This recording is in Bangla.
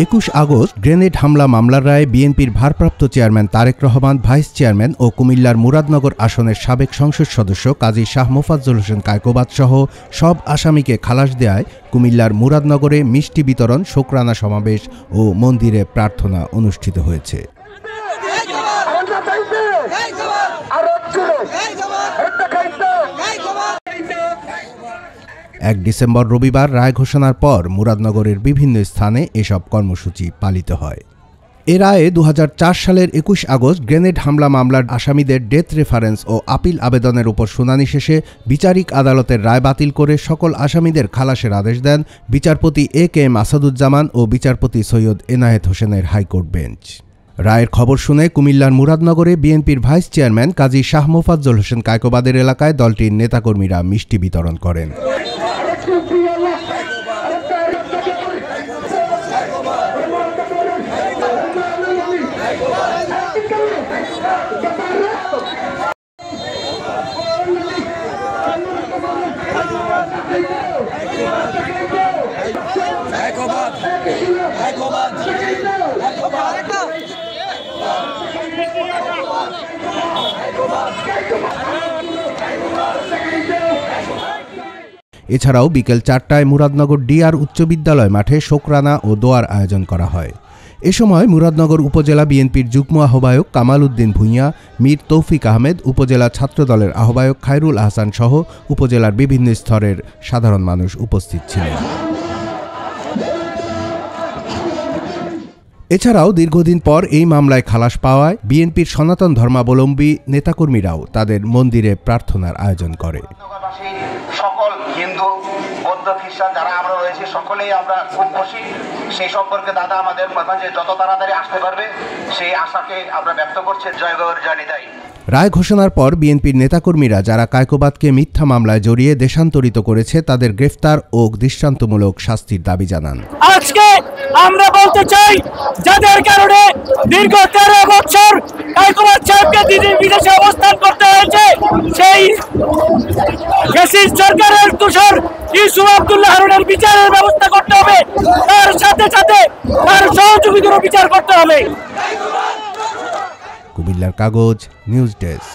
21 আগস্ট গ্রেনেড হামলা মামলার রায়ে বিএনপির ভারপ্রাপ্ত chairman Tarique Rahman, vice chairman ও কুমিল্লার মুরাদনগর আসনের সাবেক সংসদ সদস্য কাজী শাহ মোফাজ্জল হোসেন কায়কোবাদ সহ সব আসামিকে খালাস দেয়ায় কুমিল্লার মুরাদনগরে মিষ্টি বিতরণ, শোকরানা সমাবেশ ও মন্দিরে প্রার্থনা অনুষ্ঠিত হয়েছে। 1 ডিসেম্বর রবিবার রায় ঘোষণার পর মুরাদনগরের বিভিন্ন স্থানে এসব কর্মসূচি পালিত হয়। এ রায়ে 2004 সালের 21 আগস্ট গ্রেনেড হামলা মামলার আসামিদের ডেথ রেফারেন্স ও আপিল আবেদনের উপর শুনানি শেষে বিচারিক আদালতের রায় বাতিল করে সকল আসামিদের খালাসের আদেশ দেন বিচারপতি AK আসাদুজ্জামান ও বিচারপতি সৈয়দ এনায়েত হোসেনের হাইকোর্ট বেঞ্চ। রায়ের খবর শুনে কুমিল্লার মুরাদনগরে বিএনপির ভাইস চেয়ারম্যান কাজী শাহ মোফাজ্জল হোসেন কায়কোবাদের এলাকায় দলটির নেতাকর্মীরা মিষ্টি বিতরণ করেন। এছাড়াও বিকেল 4টায় মুরাদনগর DR উচ্চ বিদ্যালয় মাঠে শোকরানা ও দোয়ার আয়োজন করা হয়। এ সময় মুরাদনগর উপজেলা বিএনপির যুগ্ম আহ্বায়ক কামাল উদ্দিন ভূঁইয়া, মীর তৌফিক আহমেদ, উপজেলা ছাত্রদলের আহ্বায়ক খায়রুল আহসান সহ উপজেলার বিভিন্ন স্তরের সাধারণ মানুষ উপস্থিত ছিলেন। এছাড়াও দীর্ঘদিন পর এই মামলায় খালাস পাওয়ায় বিএনপির সনাতন ধর্মাবলম্বী নেতাকর্মীরাও তাদের মন্দিরে প্রার্থনার আয়োজন করে। সকল হিন্দু, বৌদ্ধ, খ্রিস্টান যারা আমরা রয়েছি সকলেই আমরা খুব খুশি। সেই সম্পর্কে দাদা আমাদের মাঝে যত তাড়াতাড়ি আসতে পারবে সেই আশাকে আমরা ব্যক্ত করছি। জয় গৌর, জয় নিতাই। রায় ঘোষণার পর বিএনপির নেতাকর্মীরা যারা কায়কোবাদকে মিথ্যা মামলায় জড়িয়ে দেশান্তরিত করেছে তাদের গ্রেফতার ও দৃষ্টান্তমূলক শাস্তির দাবি জানান। আজকে আমরা বলতে চাই, যাদের কারণে দীর্ঘ 13 বছর কায়কোবাদ সাহেবকে বিদেশে অবস্থান করতে হয়েছে, সেই ফ্যাসিস্ট সরকারের তুষার ইউসুফ আব্দুল্লাহ হারুনের বিচারের ব্যবস্থা করতে হবে। তার সাথে সাথে তার সহযোগীদেরও বিচার করতে হবে। কুমিল্লার কাগজ নিউজ ডেস্ক।